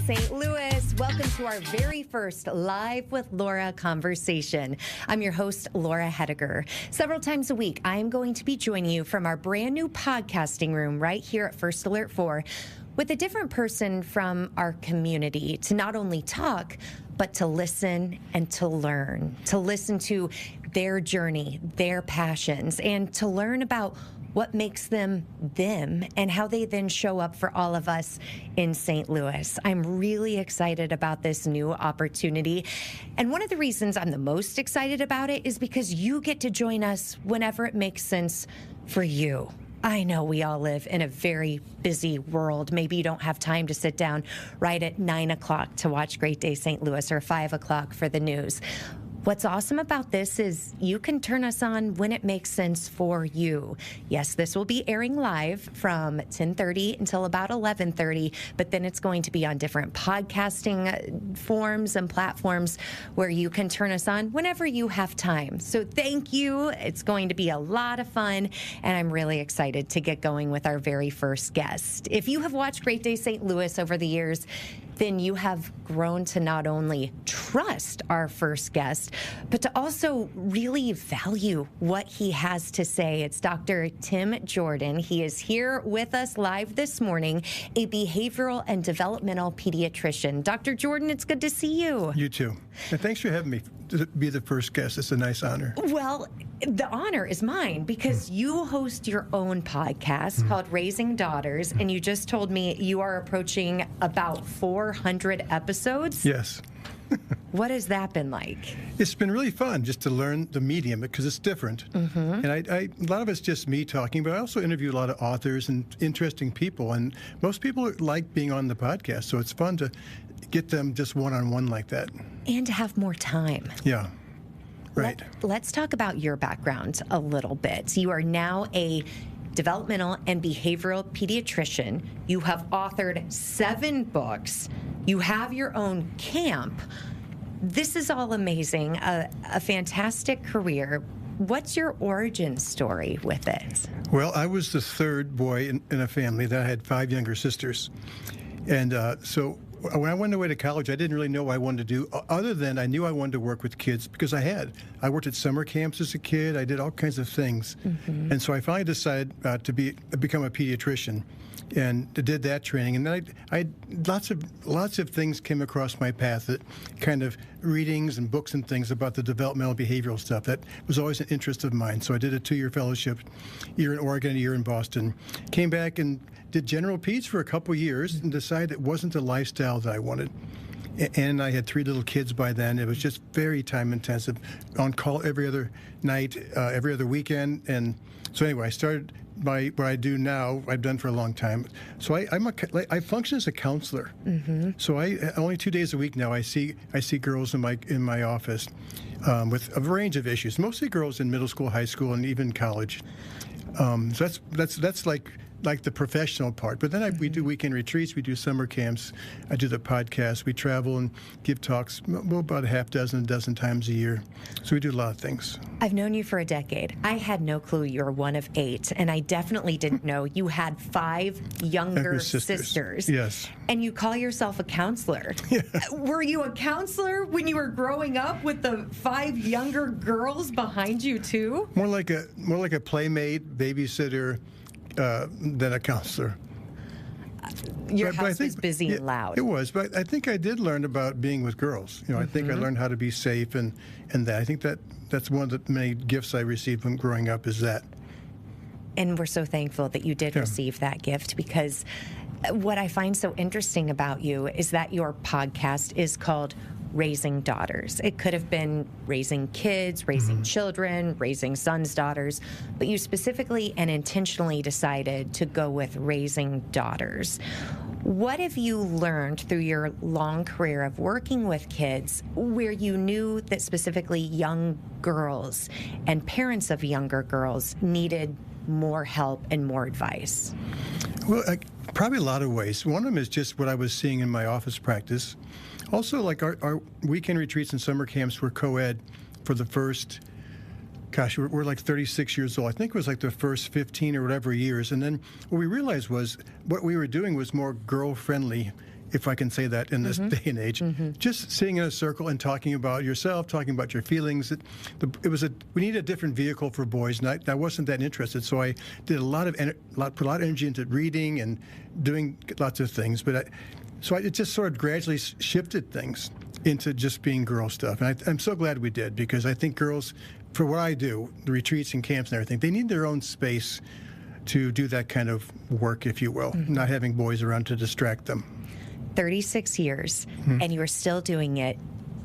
St. Louis. Welcome to our very first Live with Laura conversation. I'm your host, Laura Hettiger. Several times a week, I'm going to be joining you from our brand new podcasting room right here at First Alert 4 with a different person from our community to not only talk, but to listen and to learn, to listen to their journey, their passions, and to learn about what makes them them and how they then show up for all of us in St. Louis. I'm really excited about this new opportunity. And one of the reasons I'm the most excited about it is because you get to join us whenever it makes sense for you. I know we all live in a very busy world. Maybe you don't have time to sit down right at 9 o'clock to watch Great Day St. Louis or 5 o'clock for the news. What's awesome about this is you can turn us on when it makes sense for you. Yes, this will be airing live from 10:30 until about 11:30, but then it's going to be on different podcasting forms and platforms where you can turn us on whenever you have time. So thank you. It's going to be a lot of fun, and I'm really excited to get going with our very first guest. If you have watched Great Day St. Louis over the years, then you have grown to not only trust our first guest, but to also really value what he has to say. It's Dr. Tim Jordan. He is here with us live this morning, a behavioral and developmental pediatrician. Dr. Jordan, it's good to see you. You too. And thanks for having me to be the first guest. It's a nice honor. Well, the honor is mine because you host your own podcast called Raising Daughters, and you just told me you are approaching about 400 episodes. Yes. What has that been like? It's been really fun just to learn the medium because it's different. And a lot of it's just me talking, but I also interview a lot of authors and interesting people. And most people like being on the podcast, so it's fun to get them just one-on-one like that. And to have more time. Yeah. Right. Let's talk about your background a little bit. You are now a developmental and behavioral pediatrician. You have authored 7 books. You have your own camp. This is all amazing, a fantastic career. What's your origin story with it? Well, I was the third boy in a family that had 5 younger sisters. And so when I went away to college, I didn't really know what I wanted to do, other than I knew I wanted to work with kids because I worked at summer camps as a kid. I did all kinds of things. And so I finally decided to become a pediatrician and did that training. And then I lots of things came across my path, that kind of readings and books and things about the developmental behavioral stuff. That was always an interest of mine. So I did a 2-year fellowship, a year in Oregon, a year in Boston. Came back and did general peds for a couple years and decided it wasn't the lifestyle that I wanted. And I had 3 little kids by then. It was just very time intensive, on call every other night, every other weekend. And so anyway, I started what I do now. I've done for a long time. So I function as a counselor. So I only 2 days a week now. I see girls in my office with a range of issues. Mostly girls in middle school, high school, and even college. So that's like the professional part. But then we do weekend retreats, we do summer camps, I do the podcast, we travel and give talks about a dozen times a year. So we do a lot of things. I've known you for a decade. I had no clue you were one of 8, and I definitely didn't know you had 5 younger sisters. Yes. And you call yourself a counselor. Yeah. Were you a counselor when you were growing up with the 5 younger girls behind you too? More like a playmate, babysitter, than a counselor. Your house was busy and loud. It was, but I think I did learn about being with girls. I think I learned how to be safe and that. I think that's one of the many gifts I received from growing up is that. And we're so thankful that you did receive that gift, because what I find so interesting about you is that your podcast is called Raising Daughters. It could have been raising kids, raising children, raising sons, daughters, but you specifically and intentionally decided to go with Raising Daughters. What have you learned through your long career of working with kids where you knew that specifically young girls and parents of younger girls needed more help and more advice? Well, probably a lot of ways. One of them is just what I was seeing in my office practice. Also, like our weekend retreats and summer camps were co-ed for the first, we're like 36 years old. I think it was like the first 15 or whatever years. And then what we realized was what we were doing was more girl-friendly if I can say that in this day and age. Just sitting in a circle and talking about yourself, talking about your feelings. We needed a different vehicle for boys, and I wasn't that interested, so I did put a lot of energy into reading and doing lots of things. So it just sort of gradually shifted things into just being girl stuff. And I'm so glad we did, because I think girls, for what I do, the retreats and camps and everything, they need their own space to do that kind of work, if you will, not having boys around to distract them. 36 years, and you are still doing it.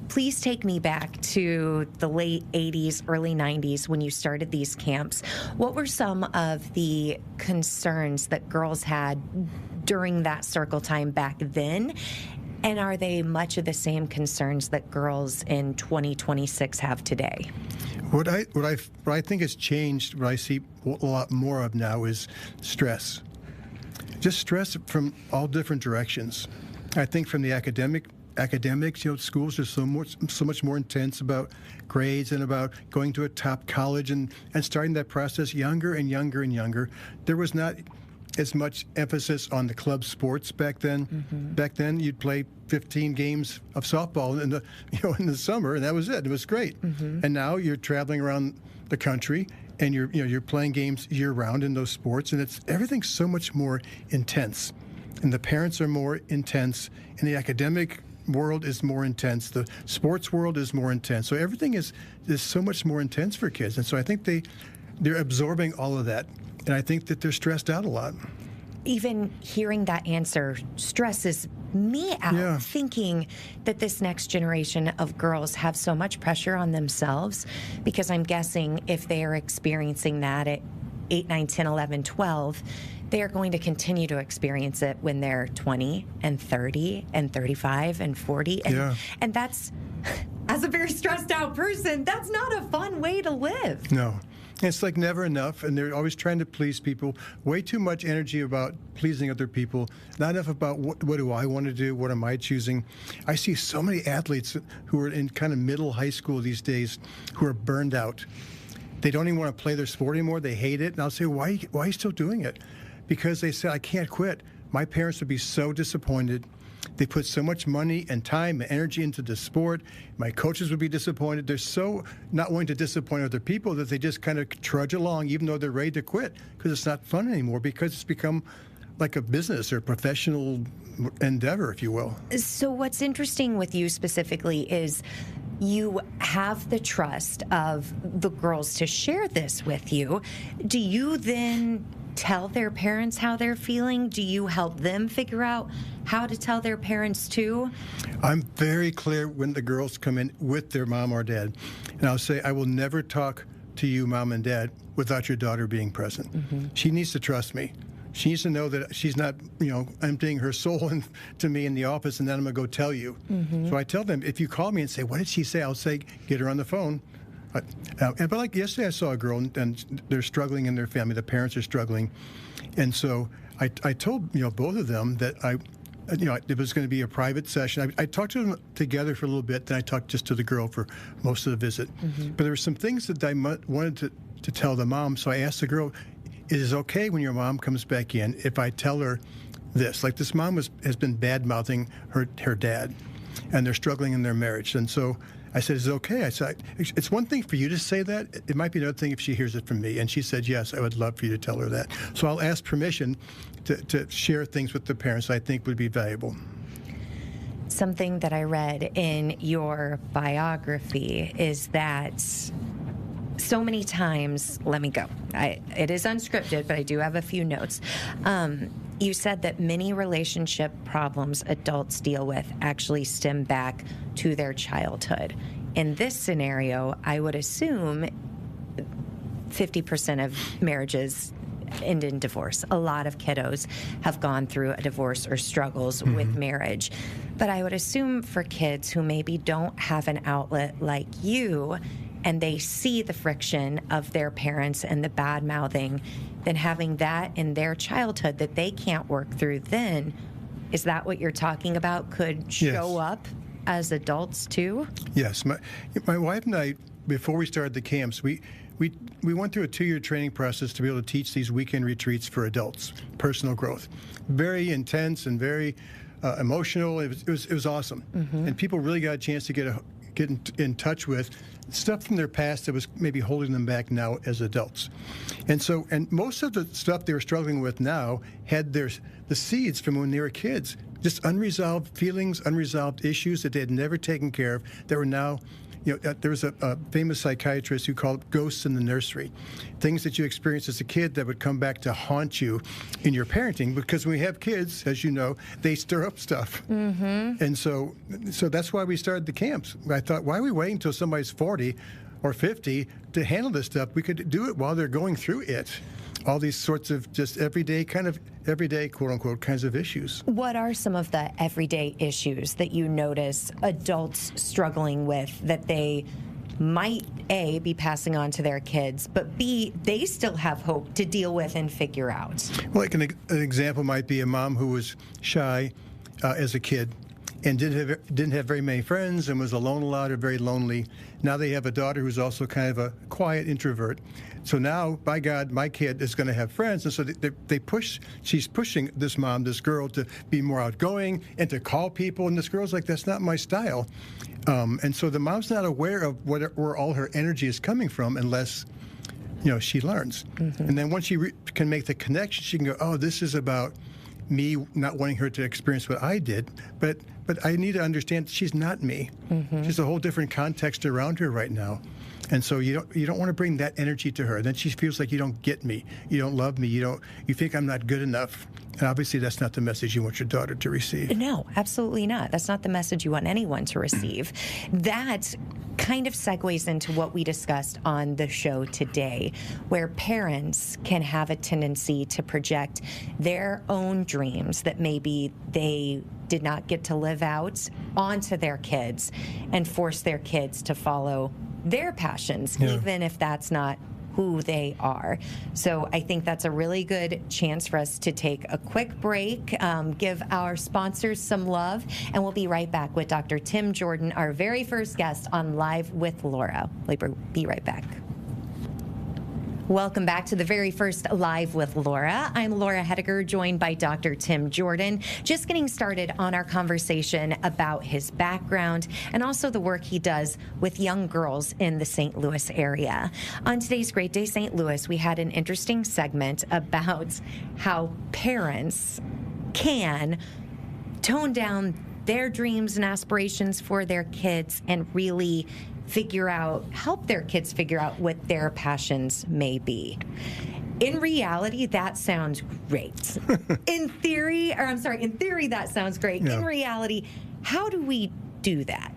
Please take me back to the late 80s, early 90s when you started these camps. What were some of the concerns that girls had during that circle time back then? And are they much of the same concerns that girls in 2026 have today? What I think has changed, what I see a lot more of now, is stress. Just stress from all different directions. I think from the academics, schools are so much more intense about grades and about going to a top college and starting that process younger and younger and younger. There was not as much emphasis on the club sports back then. Back then, you'd play 15 games of softball in the summer, and that was it. It was great. And now you're traveling around the country, and you're playing games year round in those sports, and everything's so much more intense. And the parents are more intense, and the academic world is more intense. The sports world is more intense. So everything is so much more intense for kids. And so I think they're absorbing all of that. And I think that they're stressed out a lot. Even hearing that answer stresses me out, thinking that this next generation of girls have so much pressure on themselves, because I'm guessing if they are experiencing that at 8, 9, 10, 11, 12, they are going to continue to experience it when they're 20 and 30 and 35 and 40. And that's, as a very stressed out person, that's not a fun way to live. No. It's like never enough, and they're always trying to please people. Way too much energy about pleasing other people, not enough about what do I want to do, what am I choosing. I see so many athletes who are in kind of middle high school these days who are burned out. They don't even want to play their sport anymore. They hate it. And I'll say, why are you still doing it? Because they said, I can't quit. My parents would be so disappointed. They put so much money and time and energy into the sport. My coaches would be disappointed. They're so not wanting to disappoint other people that they just kind of trudge along, even though they're ready to quit, because it's not fun anymore, because it's become like a business or professional endeavor, if you will. So what's interesting with you specifically is you have the trust of the girls to share this with you. Do you then tell their parents how they're feeling? Do you help them figure out how to tell their parents too? I'm very clear when the girls come in with their mom or dad. And I'll say, I will never talk to you, mom and dad, without your daughter being present. She needs to trust me. She needs to know that she's not, emptying her soul to me in the office, and then I'm going to go tell you. So I tell them, if you call me and say, what did she say? I'll say, get her on the phone. But like yesterday, I saw a girl, and they're struggling in their family. The parents are struggling. And so I told, both of them that it was going to be a private session. I talked to them together for a little bit, then I talked just to the girl for most of the visit. But there were some things that I wanted to tell the mom, so I asked the girl, it is okay when your mom comes back in if I tell her this? Like, this mom has been bad-mouthing her dad, and they're struggling in their marriage. And so I said, is it okay? I said, it's one thing for you to say that. It might be another thing if she hears it from me. And she said, yes, I would love for you to tell her that. So I'll ask permission to share things with the parents I think would be valuable. Something that I read in your biography is that so many times, let me go. It is unscripted, but I do have a few notes. You said that many relationship problems adults deal with actually stem back to their childhood. In this scenario, I would assume 50% of marriages end in divorce. A lot of kiddos have gone through a divorce or struggles with marriage. But I would assume for kids who maybe don't have an outlet like you, and they see the friction of their parents and the bad mouthing, then having that in their childhood that they can't work through then, is that what you're talking about could show up as adults too? Yes. My wife and I, before we started the camps, we went through a 2-year training process to be able to teach these weekend retreats for adults, personal growth. Very intense and very emotional. It was awesome, and people really got a chance to get in touch with stuff from their past that was maybe holding them back now as adults. And most of the stuff they were struggling with now had the seeds from when they were kids, just unresolved feelings, unresolved issues that they had never taken care of that were now, there was a famous psychiatrist who called it ghosts in the nursery, things that you experienced as a kid that would come back to haunt you in your parenting, because when we have kids, as you know, they stir up stuff. And so that's why we started the camps. I thought, why are we waiting until somebody's 40 or 50 to handle this stuff? We could do it while they're going through it. All these sorts of just everyday, quote unquote, kinds of issues. What are some of the everyday issues that you notice adults struggling with that they might, A, be passing on to their kids, but B, they still have hope to deal with and figure out? Well, like an example might be a mom who was shy as a kid and didn't have very many friends and was alone a lot or very lonely. Now they have a daughter who's also kind of a quiet introvert. So now, by God, my kid is going to have friends. And so she's pushing this girl to be more outgoing and to call people. And this girl's like, that's not my style. And so the mom's not aware of where all her energy is coming from unless, she learns. And then once she can make the connection, she can go, oh, this is about me not wanting her to experience what I did, but I need to understand she's not me. She's a whole different context around her right now. And so you don't want to bring that energy to her. Then she feels like you don't get me, you don't love me, you think I'm not good enough. And obviously that's not the message you want your daughter to receive. No, absolutely not. That's not the message you want anyone to receive. That kind of segues into what we discussed on the show today, where parents can have a tendency to project their own dreams that maybe they did not get to live out onto their kids and force their kids to follow their passions, even if that's not who they are. So I think that's a really good chance for us to take a quick break, give our sponsors some love, and we'll be right back with Dr. Tim Jordan, our very first guest on Live with Laura. We'll be right back. Welcome back to the very first Live with Laura. I'm Laura Hettiger, joined by Dr. Tim Jordan. Just getting started on our conversation about his background and also the work he does with young girls in the St. Louis area. On today's Great Day St. Louis, we had an interesting segment about how parents can tone down their dreams and aspirations for their kids and really help their kids figure out what their passions may be. In reality, that sounds great. In theory, that sounds great. Yeah. In reality, how do we do that?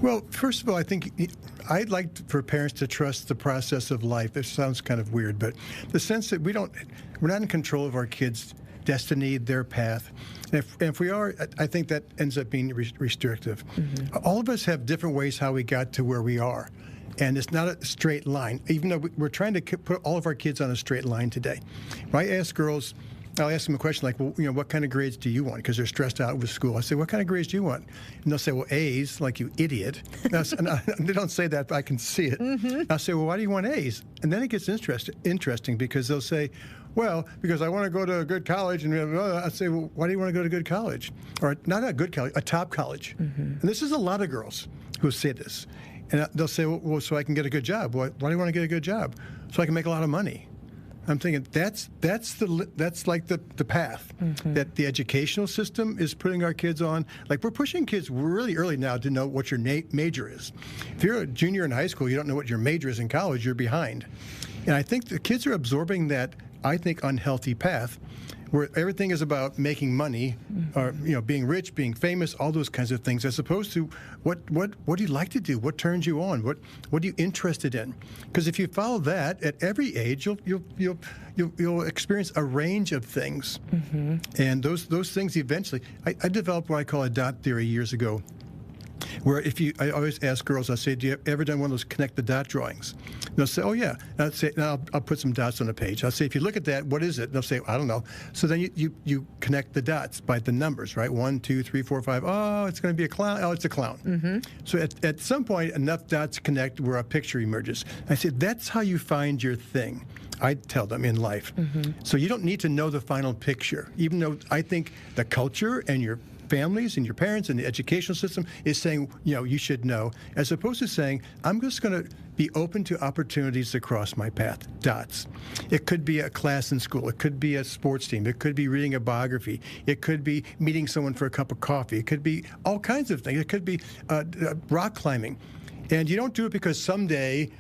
Well, first of all, I think I'd like for parents to trust the process of life. It sounds kind of weird, but the sense that we're not in control of our kids' destiny, their path. And if we are, I think that ends up being restrictive. All of us have different ways how we got to where we are. And it's not a straight line, even though we're trying to put all of our kids on a straight line today. When I ask girls, I'll ask them a question like, well, what kind of grades do you want? Because they're stressed out with school. I say, what kind of grades do you want? And they'll say, well, A's, like you idiot. And they don't say that, but I can see it. I'll say, well, why do you want A's? And then it gets interesting because they'll say, well, because I want to go to a good college. And I say, well, why do you want to go to a good college? Or not a good college, a top college. And this is a lot of girls who say this. And they'll say, well, so I can get a good job. Why do you want to get a good job? So I can make a lot of money. I'm thinking that's like the path that the educational system is putting our kids on. Like, we're pushing kids really early now to know what your major is. If you're a junior in high school, you don't know what your major is in college, you're behind. And I think the kids are absorbing that, I think, unhealthy path where everything is about making money, or being rich, being famous, all those kinds of things, as opposed to what do you like to do? What turns you on? What are you interested in? Because if you follow that at every age, you'll experience a range of things, and those things eventually. I developed what I call a dot theory years ago. Where I always ask girls, I say, do you ever done one of those connect the dot drawings? And they'll say, oh, yeah. And I'd say, I'll put some dots on a page. I'll say, if you look at that, what is it? And they'll say, I don't know. So then you connect the dots by the numbers, right? 1, 2, 3, 4, 5. Oh, it's going to be a clown. Oh, it's a clown. So at some point, enough dots connect where a picture emerges. I say, that's how you find your thing. I tell them in life. So you don't need to know the final picture, even though I think the culture and your families and your parents and the educational system is saying, you should know, as opposed to saying, I'm just going to be open to opportunities to cross my path, dots. It could be a class in school. It could be a sports team. It could be reading a biography. It could be meeting someone for a cup of coffee. It could be all kinds of things. It could be rock climbing. And you don't do it because someday,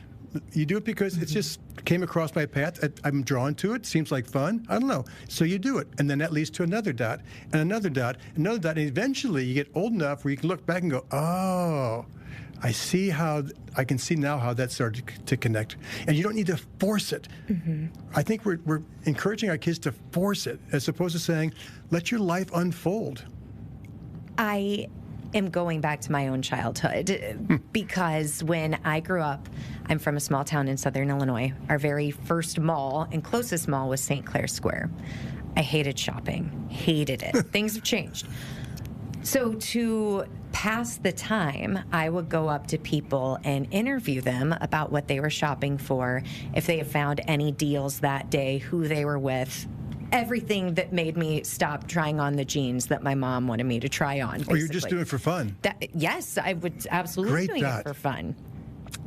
you do it because it just came across my path. I'm drawn to it. Seems like fun. I don't know. So you do it. And then that leads to another dot, and another dot, another dot. And eventually you get old enough where you can look back and go, oh, I can see now how that started to connect. And you don't need to force it. I think we're encouraging our kids to force it as opposed to saying, let your life unfold. I am going back to my own childhood because when I grew up, I'm from a small town in southern Illinois. Our very first mall and closest mall was St. Clair Square. I hated shopping, hated it. Things have changed. So to pass the time, I would go up to people and interview them about what they were shopping for, if they had found any deals that day, who they were with, everything that made me stop trying on the jeans that my mom wanted me to try on. Basically. Oh, you're just doing it for fun? Yes, I would absolutely doing it for fun.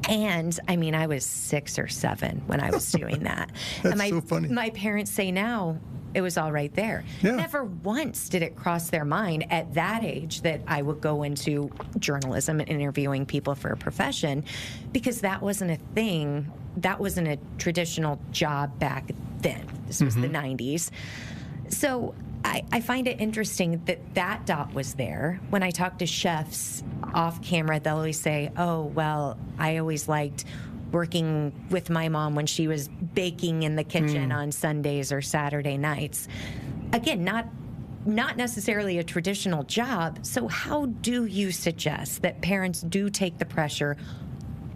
And I mean, I was 6 or 7 when I was doing that. That's and so funny. My parents say now, it was all right there. Yeah. Never once did it cross their mind at that age that I would go into journalism and interviewing people for a profession, because that wasn't a thing. That wasn't a traditional job back then. This was the 90s. So I find it interesting that dot was there. When I talk to chefs off camera, they'll always say, oh, well, I always liked working with my mom when she was baking in the kitchen on Sundays or Saturday nights. Again, not necessarily a traditional job. So how do you suggest that parents do take the pressure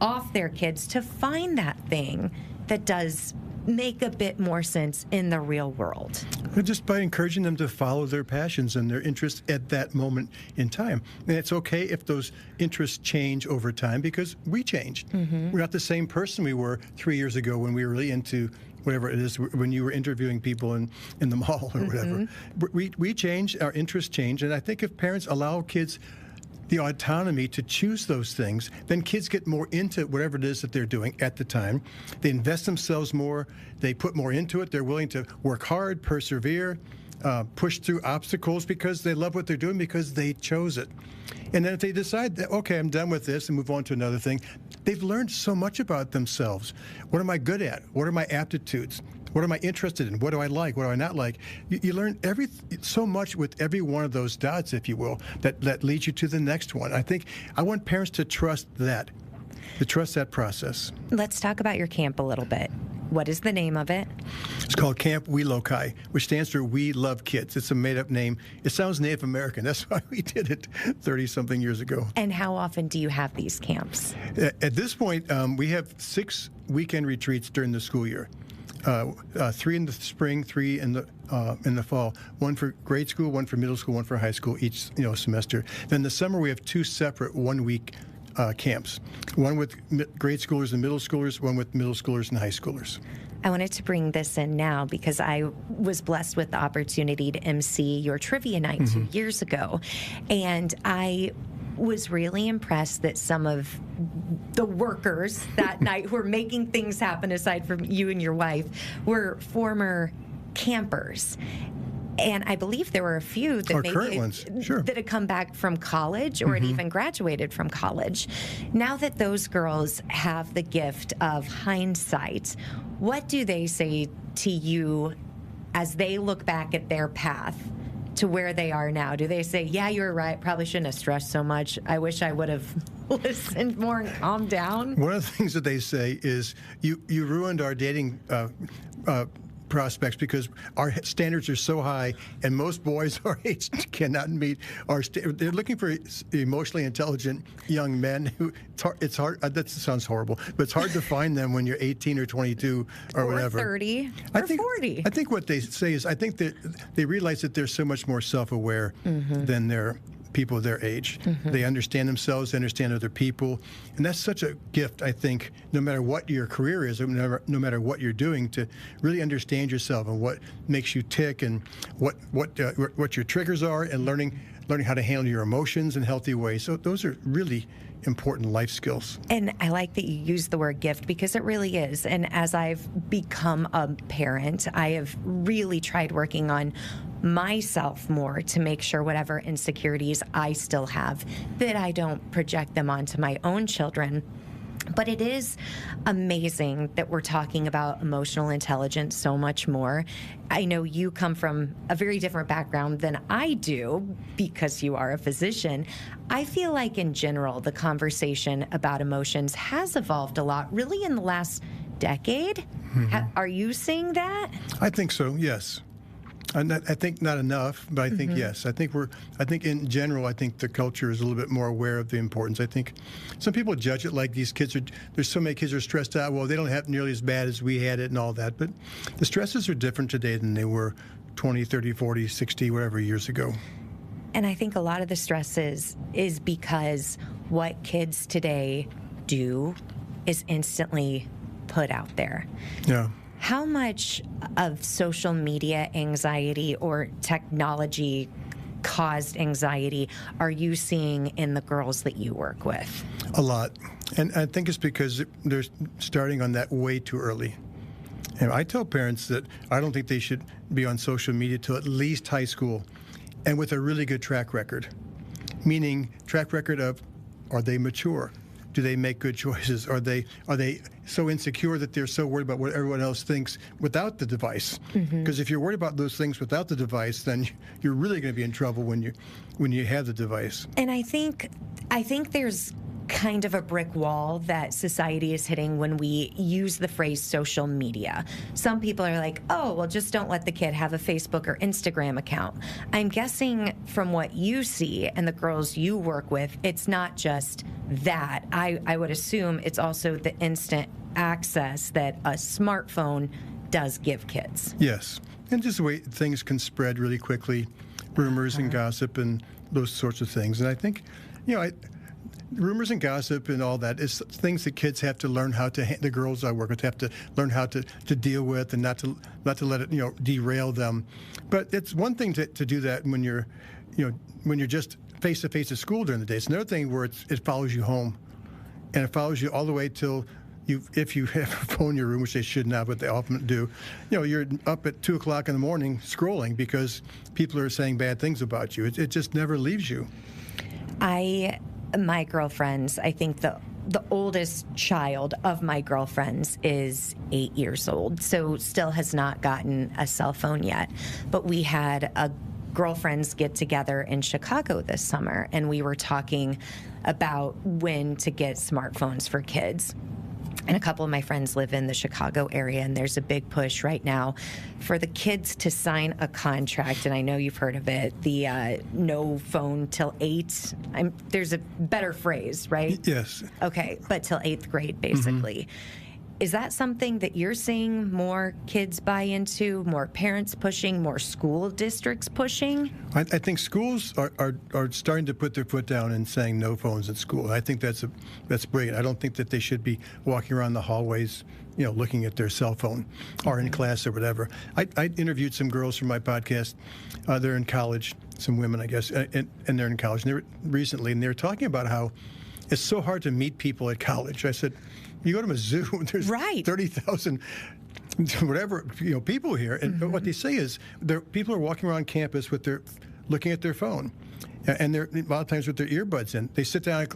off their kids to find that thing that does make a bit more sense in the real world? Just by encouraging them to follow their passions and their interests at that moment in time. And it's okay if those interests change over time, because we changed. We're not the same person we were 3 years ago when we were really into whatever it is, when you were interviewing people in the mall or whatever. We changed, our interests changed, and I think if parents allow kids the autonomy to choose those things, then kids get more into whatever it is that they're doing at the time. They invest themselves more. They put more into it. They're willing to work hard, persevere, push through obstacles because they love what they're doing, because they chose it. And then if they decide that, okay, I'm done with this and move on to another thing, they've learned so much about themselves. What am I good at? What are my aptitudes? What am I interested in? What do I like? What do I not like? You learn so much with every one of those dots, if you will, that leads you to the next one. I want parents to trust that, process. Let's talk about your camp a little bit. What is the name of it? It's called Camp We Loci, which stands for We Love Kids. It's a made-up name. It sounds Native American. That's why we did it 30-something years ago. And how often do you have these camps? At this point, we have 6 weekend retreats during the school year. 3 in the spring, 3 in the fall. 1 for grade school, 1 for middle school, 1 for high school each semester. Then the summer we have 2 separate 1-week camps. 1 with grade schoolers and middle schoolers, 1 with middle schoolers and high schoolers. I wanted to bring this in now because I was blessed with the opportunity to MC your trivia night 2 years ago, and I was really impressed that some of the workers that night who were making things happen, aside from you and your wife, were former campers. And I believe there were a few that current ones, sure, that had come back from college or had even graduated from college. Now that those girls have the gift of hindsight, what do they say to you as they look back at their path to where they are now? Do they say, yeah, you were right, probably shouldn't have stressed so much, I wish I would have listened more and calmed down? One of the things that they say is, you ruined our dating prospects because our standards are so high, and most boys our age cannot meet our they're looking for emotionally intelligent young men who, it's hard, that sounds horrible, but it's hard to find them when you're 18 or 22 or whatever. 30 or 40. I think what they say is, I think that they realize that they're so much more self-aware than their people their age. They understand themselves, they understand other people, and that's such a gift, I think, no matter what your career is, or no matter what you're doing, to really understand yourself and what makes you tick and what your triggers are, and learning how to handle your emotions in healthy ways. So those are really important life skills. And I like that you use the word gift, because it really is. And as I've become a parent, I have really tried working on myself more to make sure whatever insecurities I still have, that I don't project them onto my own children. But it is amazing that we're talking about emotional intelligence so much more. I know you come from a very different background than I do, because you are a physician. I feel like in general, the conversation about emotions has evolved a lot, really in the last decade. Are you seeing that? I think so, yes. I think not enough, but I think yes. I think in general, I think the culture is a little bit more aware of the importance. I think some people judge it like these kids there's so many kids are stressed out. Well, they don't have nearly as bad as we had it and all that. But the stresses are different today than they were 20, 30, 40, 60, whatever years ago. And I think a lot of the stresses is because what kids today do is instantly put out there. Yeah. How much of social media anxiety or technology caused anxiety are you seeing in the girls that you work with? A lot. And I think it's because they're starting on that way too early. And I tell parents that I don't think they should be on social media till at least high school, and with a really good track record. Meaning track record of, are they mature? Do they make good choices? Are they so insecure that they're so worried about what everyone else thinks without the device? Because if you're worried about those things without the device, then you're really going to be in trouble when you have the device. And I think there's kind of a brick wall that society is hitting when we use the phrase social media. Some people are like, oh, well, just don't let the kid have a Facebook or Instagram account. I'm guessing from what you see and the girls you work with, it's not just that. I would assume it's also the instant access that a smartphone does give kids. Yes. And just the way things can spread really quickly, rumors and gossip and those sorts of things. And I think, rumors and gossip and all that is things that kids have to learn how to, the girls I work with have to learn how to deal with, and not to let it, derail them. But it's one thing to do that when you're just face to face at school during the day. It's another thing where it follows you home, and it follows you all the way till if you have a phone in your room, which they should not, but they often do. You're up at 2 o'clock in the morning scrolling because people are saying bad things about you. It just never leaves you. My girlfriends, I think the oldest child of my girlfriends is 8 years old, so still has not gotten a cell phone yet. But we had a girlfriends get together in Chicago this summer, and we were talking about when to get smartphones for kids. And a couple of my friends live in the Chicago area, and there's a big push right now for the kids to sign a contract, and I know you've heard of it, the no phone till 8. There's a better phrase, right? Yes. Okay, but till 8th grade, basically. Is that something that you're seeing more kids buy into, more parents pushing, more school districts pushing? I think schools are starting to put their foot down and saying no phones at school. I think that's brilliant. I don't think that they should be walking around the hallways, looking at their cell phone or in class or whatever. I interviewed some girls from my podcast. They're in college, some women, I guess, and they're in college. And they were talking about how it's so hard to meet people at college. I said, you go to a zoo, there's 30,000 whatever people here, and what they say is people are walking around campus looking at their phone, and they're a lot of times with their earbuds in. They sit down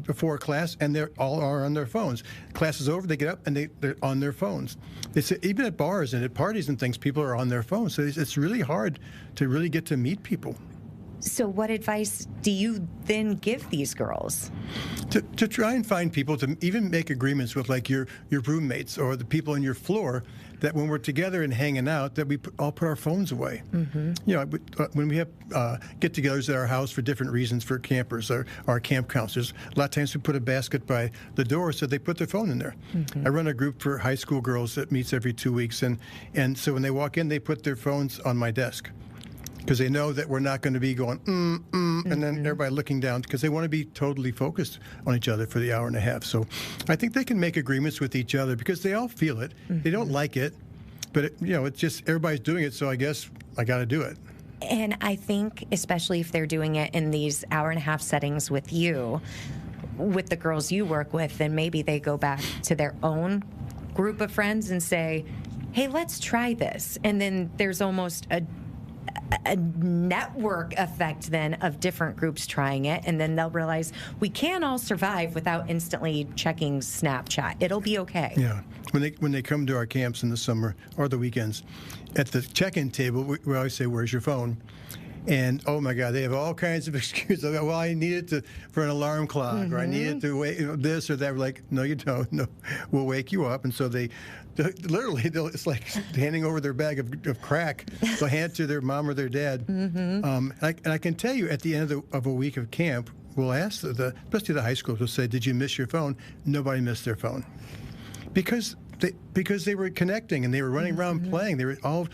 before a class, and they're all are on their phones. Class is over, they get up, and they're on their phones. They say even at bars and at parties and things, people are on their phones. So it's really hard to really get to meet people. So what advice do you then give these girls? To try and find people, to even make agreements with like your roommates or the people on your floor, that when we're together and hanging out, that we all put our phones away. When we have get-togethers at our house for different reasons, for campers or our camp counselors, a lot of times we put a basket by the door so they put their phone in there. I run a group for high school girls that meets every 2 weeks, and so when they walk in, they put their phones on my desk. because they know that we're not going to be going, and then everybody looking down, because they want to be totally focused on each other for the hour and a half. So I think they can make agreements with each other because they all feel it. They don't like it, but, it's just everybody's doing it, so I guess I got to do it. And I think, especially if they're doing it in these hour and a half settings with you, with the girls you work with, then maybe they go back to their own group of friends and say, hey, let's try this. And then there's almost a network effect then of different groups trying it, and then they'll realize we can all survive without instantly checking Snapchat. It'll be okay. Yeah. When they come to our camps in the summer or the weekends, at the check-in table, we always say, where's your phone? And, oh, my God, they have all kinds of excuses. Well, I need it for an alarm clock, or I need it to wait, this or that. We're like, no, you don't. No, we'll wake you up. And so literally, it's like handing over their bag of crack. They'll hand it to their mom or their dad. And I can tell you, at the end of a week of camp, we'll ask, especially the high schools, will say, did you miss your phone? Nobody missed their phone. Because they were connecting and they were running around playing. They were all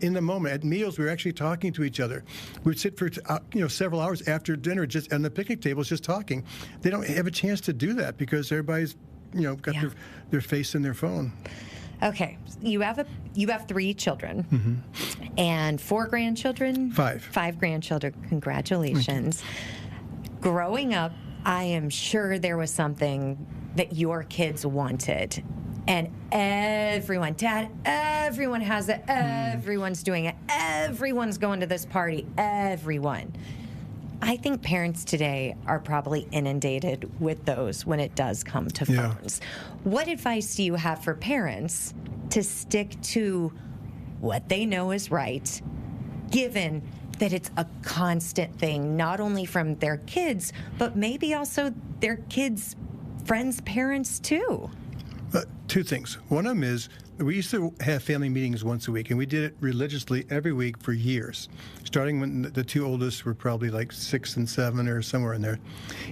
in the moment. At meals, we were actually talking to each other. We would sit for several hours after dinner, just on the picnic tables, just talking. They don't have a chance to do that because everybody's got their face in their phone. Okay, you have 3 children and 4 grandchildren. 5 grandchildren. Congratulations. Growing up, I am sure there was something that your kids wanted. And everyone has it. Everyone's doing it. Everyone's going to this party. Everyone. I think parents today are probably inundated with those when it does come to phones. What advice do you have for parents to stick to what they know is right, given that it's a constant thing, not only from their kids, but maybe also their kids' friends' parents too? 2 things. One of them is we used to have family meetings once a week, and we did it religiously every week for years, starting when the 2 oldest were probably like 6 and 7 or somewhere in there.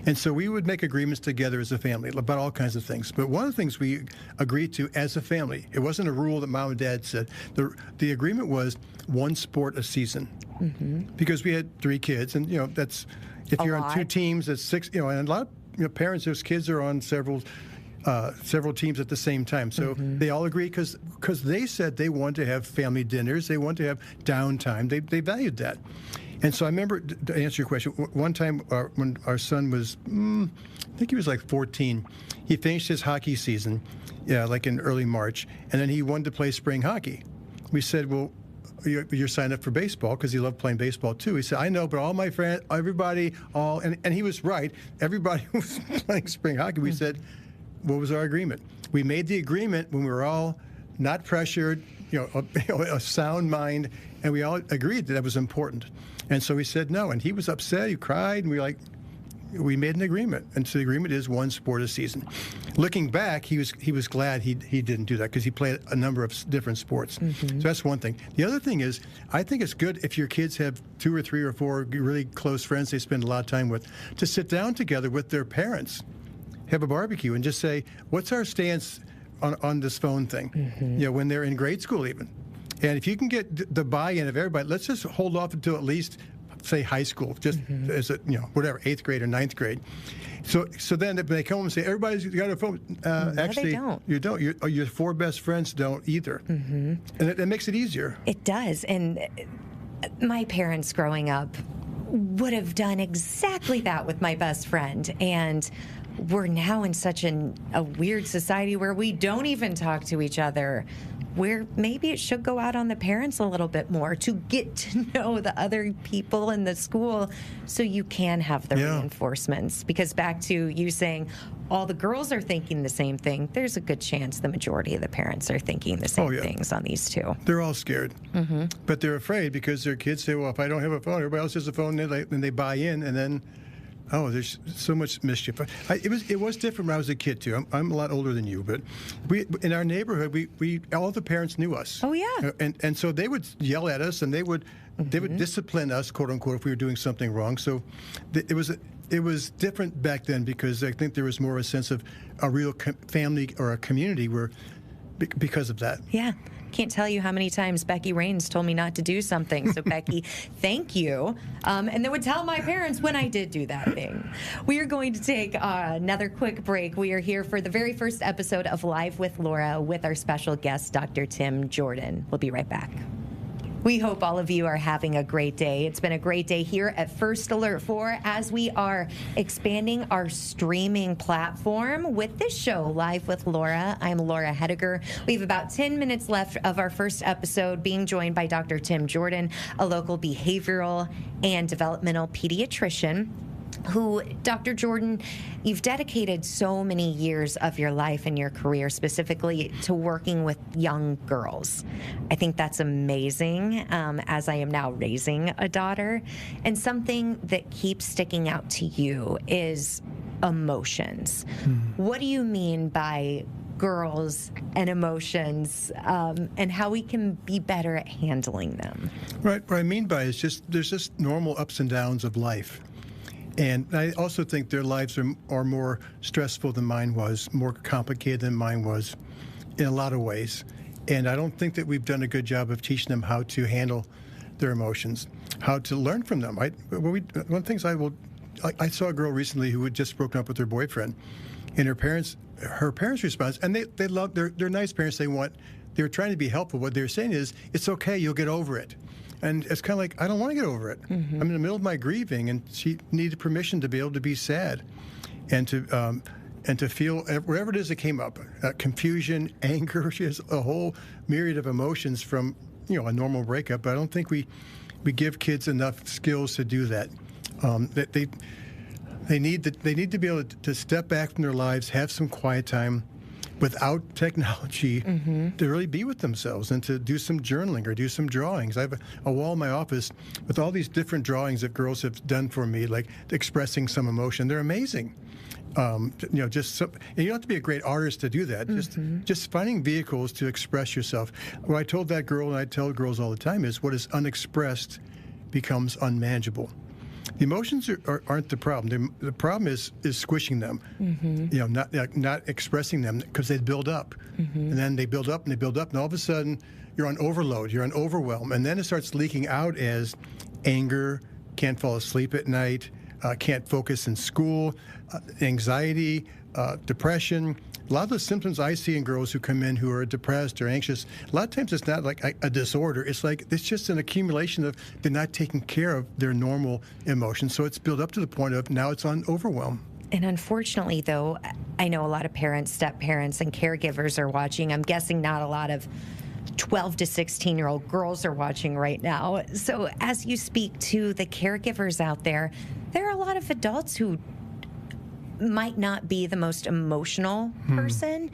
And so we would make agreements together as a family about all kinds of things. But one of the things we agreed to as a family, it wasn't a rule that mom and dad said. The agreement was 1 sport a season. Because we had 3 kids, and that's if you're on 2 teams, that's 6. And a lot of parents, those kids are on several teams at the same time. So they all agree because they said they want to have family dinners. They want to have downtime. They valued that. And so I remember, to answer your question, one time when our son was, I think he was like 14, he finished his hockey season, like in early March, and then he wanted to play spring hockey. We said, well, you're signed up for baseball because he loved playing baseball too. He said, I know, but all my friends, everybody, and he was right. Everybody was playing spring hockey. We said, what was our agreement? We made the agreement when we were all not pressured, a sound mind, and we all agreed that was important. And so we said no, and he was upset. He cried, and we made an agreement. And so the agreement is 1 sport a season. Looking back, he was glad he didn't do that because he played a number of different sports. So that's one thing. The other thing is, I think it's good if your kids have 2 or 3 or 4 really close friends they spend a lot of time with, to sit down together with their parents, have a barbecue, and just say, what's our stance on this phone thing? When they're in grade school even. And if you can get the buy-in of everybody, let's just hold off until at least, say, high school, just as a, whatever, 8th grade or 9th grade. So then when they come home and say, everybody's got a phone, actually, they don't. You don't. Your 4 best friends don't either. And it makes it easier. It does. And my parents growing up would have done exactly that with my best friend. And we're now in such a weird society where we don't even talk to each other, where maybe it should go out on the parents a little bit more to get to know the other people in the school so you can have the reinforcements. Because back to you saying all the girls are thinking the same thing, there's a good chance the majority of the parents are thinking the same things on these 2. They're all scared. But they're afraid because their kids say, well, if I don't have a phone, everybody else has a phone, and they buy in, and then there's so much mischief. It was different when I was a kid too. I'm a lot older than you, but in our neighborhood, we all the parents knew us. Oh yeah. And so they would yell at us, and they would discipline us, quote unquote, if we were doing something wrong. So it was different back then because I think there was more of a sense of a real family or a community because of that. Yeah. can't tell you how many times Becky Rains told me not to do something. So, Becky, thank you. And then would tell my parents when I did do that thing. We are going to take another quick break. We are here for the very first episode of Live with Laura with our special guest, Dr. Tim Jordan. We'll be right back. We hope all of you are having a great day. It's been a great day here at First Alert 4 as we are expanding our streaming platform with this show, Live with Laura. I'm Laura Hettiger. We have about 10 minutes left of our first episode, being joined by Dr. Tim Jordan, a local behavioral and developmental pediatrician who, Dr. Jordan, you've dedicated so many years of your life and your career specifically to working with young girls. I think that's amazing, as I am now raising a daughter. And something that keeps sticking out to you is emotions. What do you mean by girls and emotions, and how we can be better at handling them? Right. What I mean by it is there's just normal ups and downs of life. And I also think their lives are more stressful than mine was, more complicated than mine was in a lot of ways. And I don't think that we've done a good job of teaching them how to handle their emotions, how to learn from them. One of the things I saw a girl recently who had just broken up with her boyfriend, and her parents' response, and they love, they're nice parents, they were trying to be helpful. What they're saying is, it's okay, you'll get over it. And it's kind of like, I don't want to get over it. I'm in the middle of my grieving, and she needed permission to be able to be sad and to feel whatever it is that came up, confusion, anger. She has a whole myriad of emotions from a normal breakup. But I don't think we give kids enough skills to do that. That they need to be able to step back from their lives, have some quiet time, without technology, to really be with themselves and to do some journaling or do some drawings. I have a wall in my office with all these different drawings that girls have done for me, like expressing some emotion. They're amazing. And you don't have to be a great artist to do that. Just finding vehicles to express yourself. What I told that girl, and I tell girls all the time, is what is unexpressed becomes unmanageable. The emotions aren't the problem. The problem is squishing them. Not expressing them, because they build up, and then they build up and they build up, and all of a sudden you're on overload, you're on overwhelm, and then it starts leaking out as anger, can't fall asleep at night, can't focus in school, anxiety, depression. A lot of the symptoms I see in girls who come in who are depressed or anxious, a lot of times it's not like a disorder. It's just an accumulation of they're not taking care of their normal emotions. So it's built up to the point of now it's on overwhelm. And unfortunately, though, I know a lot of parents, step-parents, and caregivers are watching. I'm guessing not a lot of 12 to 16-year-old girls are watching right now. So as you speak to the caregivers out there are a lot of adults who might not be the most emotional person,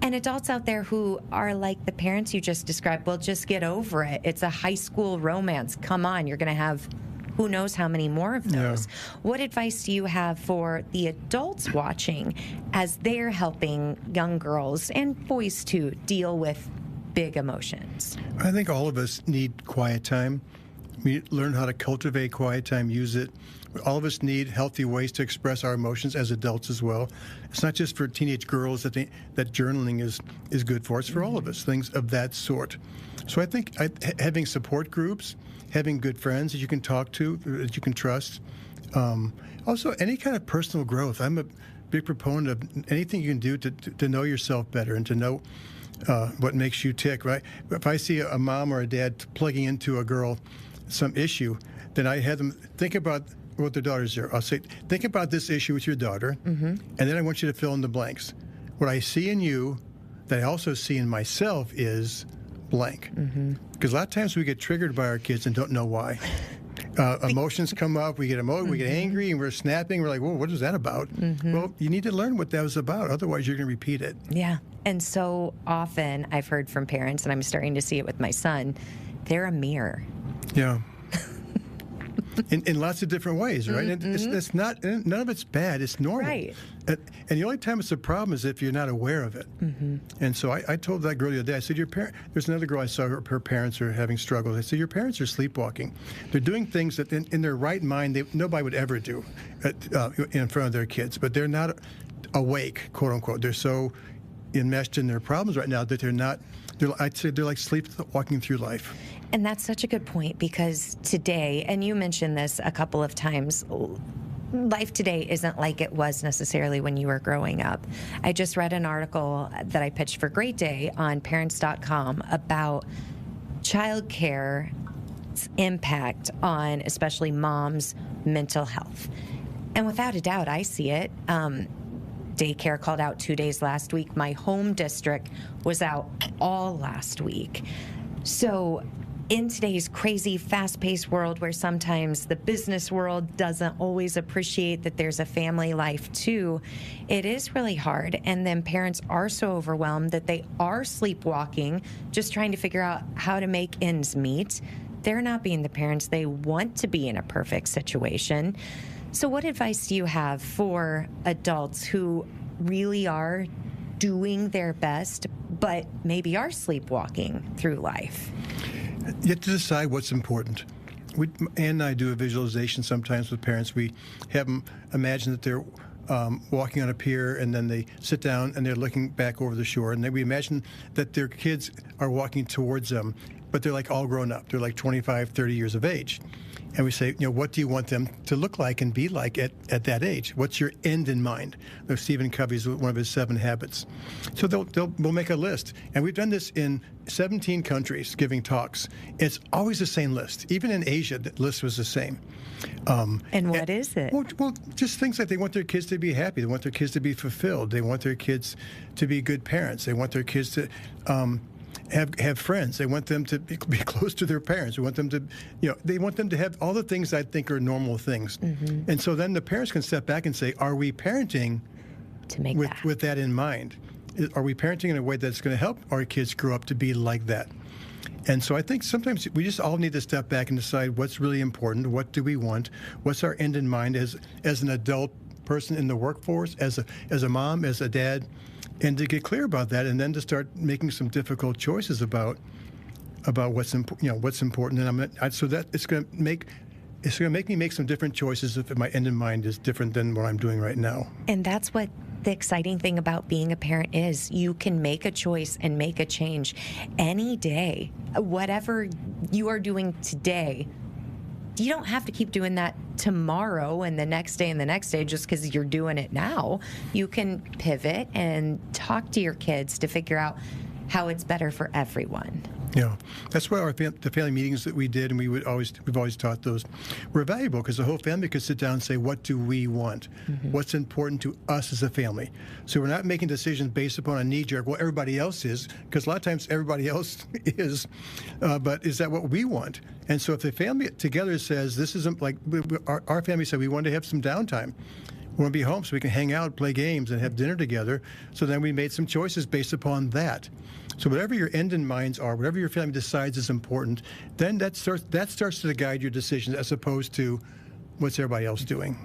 and adults out there who are like the parents you just described. Well, just get over it. It's a high school romance. Come on, you're going to have who knows how many more of those. Yeah. What advice do you have for the adults watching as they're helping young girls and boys to deal with big emotions? I think all of us need quiet time. We learn how to cultivate quiet time, use it. All of us need healthy ways to express our emotions as adults as well. It's not just for teenage girls that journaling is good for. It's for all of us, things of that sort. So I think having support groups, having good friends that you can talk to, that you can trust. Also, any kind of personal growth. I'm a big proponent of anything you can do to know yourself better and to know what makes you tick, right? If I see a mom or a dad plugging into a girl some issue, then I have them think about what their daughter's there. I'll say, think about this issue with your daughter, and then I want you to fill in the blanks. What I see in you that I also see in myself is blank. Because a lot of times we get triggered by our kids and don't know why. Emotions come up, we get we get angry, and we're snapping. We're like, whoa, what is that about? Well, you need to learn what that was about. Otherwise, you're going to repeat it. Yeah. And so often I've heard from parents, and I'm starting to see it with my son, they're a mirror. Yeah. In lots of different ways, right? It's not, none of it's bad. It's normal. Right. And the only time it's a problem is if you're not aware of it. And so I told that girl the other day, I said, there's another girl I saw, her parents are having struggles. I said, your parents are sleepwalking. They're doing things that in their right mind, nobody would ever do in front of their kids. But they're not awake, quote unquote. They're so enmeshed in their problems right now that they're not I'd say they're like sleepwalking through life. And that's such a good point, because today, and you mentioned this a couple of times, life today isn't like it was necessarily when you were growing up. I just read an article that I pitched for Great Day on parents.com about childcare's impact on especially moms' mental health. And without a doubt, I see it. Daycare called out 2 days last week. My home district was out all last week. So in today's crazy, fast-paced world where sometimes the business world doesn't always appreciate that there's a family life too, it is really hard. And then parents are so overwhelmed that they are sleepwalking, just trying to figure out how to make ends meet. They're not being the parents they want to be in a perfect situation. So what advice do you have for adults who really are doing their best, but maybe are sleepwalking through life? You have to decide what's important. Ann and I do a visualization sometimes with parents. We have them imagine that they're walking on a pier, and then they sit down and they're looking back over the shore, and then we imagine that their kids are walking towards them, but they're like all grown up. They're like 25, 30 years of age. And we say, what do you want them to look like and be like at that age? What's your end in mind? Stephen Covey's one of his 7 habits. So we'll make a list. And we've done this in 17 countries, giving talks. It's always the same list. Even in Asia, the list was the same. And what is it? Well, just things like they want their kids to be happy. They want their kids to be fulfilled. They want their kids to be good parents. They want their kids to have friends. They want them to be close to their parents. They want them to, they want them to have all the things I think are normal things. Mm-hmm. And so then the parents can step back and say, are we parenting with that in mind? Are we parenting in a way that's going to help our kids grow up to be like that? And so I think sometimes we just all need to step back and decide what's really important. What do we want? What's our end in mind as an adult person in the workforce, as a mom, as a dad, and to get clear about that, and then to start making some difficult choices about what's important. And so that it's going to make me make some different choices if my end in mind is different than what I'm doing right now. And that's what the exciting thing about being a parent is. You can make a choice and make a change any day. Whatever you are doing today, you don't have to keep doing that tomorrow and the next day and the next day just because you're doing it now. You can pivot and talk to your kids to figure out how it's better for everyone. Yeah, that's why the family meetings that we did, and we've always taught those, were valuable because the whole family could sit down and say, what do we want? Mm-hmm. What's important to us as a family? So we're not making decisions based upon a knee-jerk, well, everybody else is, because a lot of times everybody else is, but is that what we want? And so if the family together says, this isn't like, our family said we wanted to have some downtime. We want to be home so we can hang out, play games, and have dinner together. So then we made some choices based upon that. So whatever your end in minds are, whatever your family decides is important, then that starts to guide your decisions as opposed to what's everybody else doing.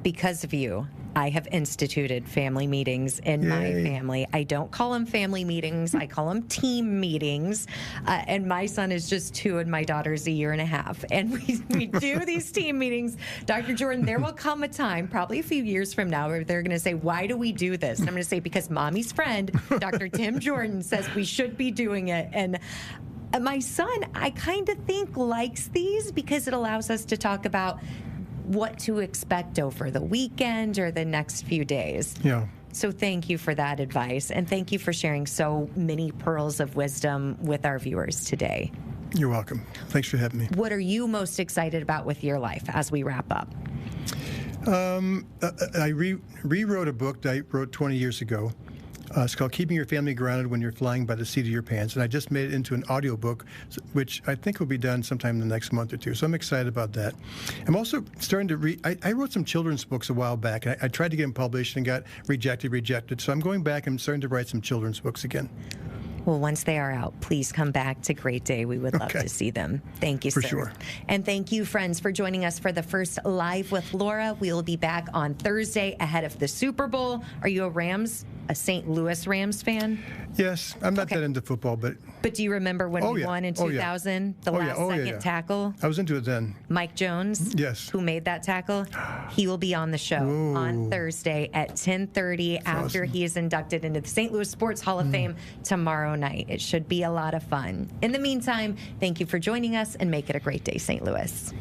Because of you, I have instituted family meetings in my family. I don't call them family meetings. I call them team meetings. And my son is just 2 and my daughter's 1.5 years. And we do these team meetings. Dr. Jordan, there will come a time, probably a few years from now, where they're going to say, why do we do this? And I'm going to say, because mommy's friend, Dr. Tim Jordan, says we should be doing it. And my son, I kind of think, likes these because it allows us to talk about what to expect over the weekend or the next few days. Yeah. So thank you for that advice, and thank you for sharing so many pearls of wisdom with our viewers today. You're welcome. Thanks for having me. What are you most excited about with your life as we wrap up? I rewrote a book that I wrote 20 years ago. It's called Keeping Your Family Grounded When You're Flying by the Seat of Your Pants. And I just made it into an audiobook, which I think will be done sometime in the next month or two. So I'm excited about that. I'm also starting to read. I wrote some children's books a while back. I tried to get them published and got rejected. So I'm going back and starting to write some children's books again. Well, once they are out, please come back to Great Day. We would love to see them. Thank you, sir. For sure. And thank you, friends, for joining us for the first Live with Laura. We will be back on Thursday ahead of the Super Bowl. Are you a Rams a St. Louis Rams fan? Yes, I'm not that into football, but do you remember when we won in 2000? The last second tackle? I was into it then. Mike Jones, yes, who made that tackle, he will be on the show on Thursday at 10:30 after he is inducted into the St. Louis Sports Hall of Fame tomorrow night. It should be a lot of fun. In the meantime, thank you for joining us, and make it a great day, St. Louis.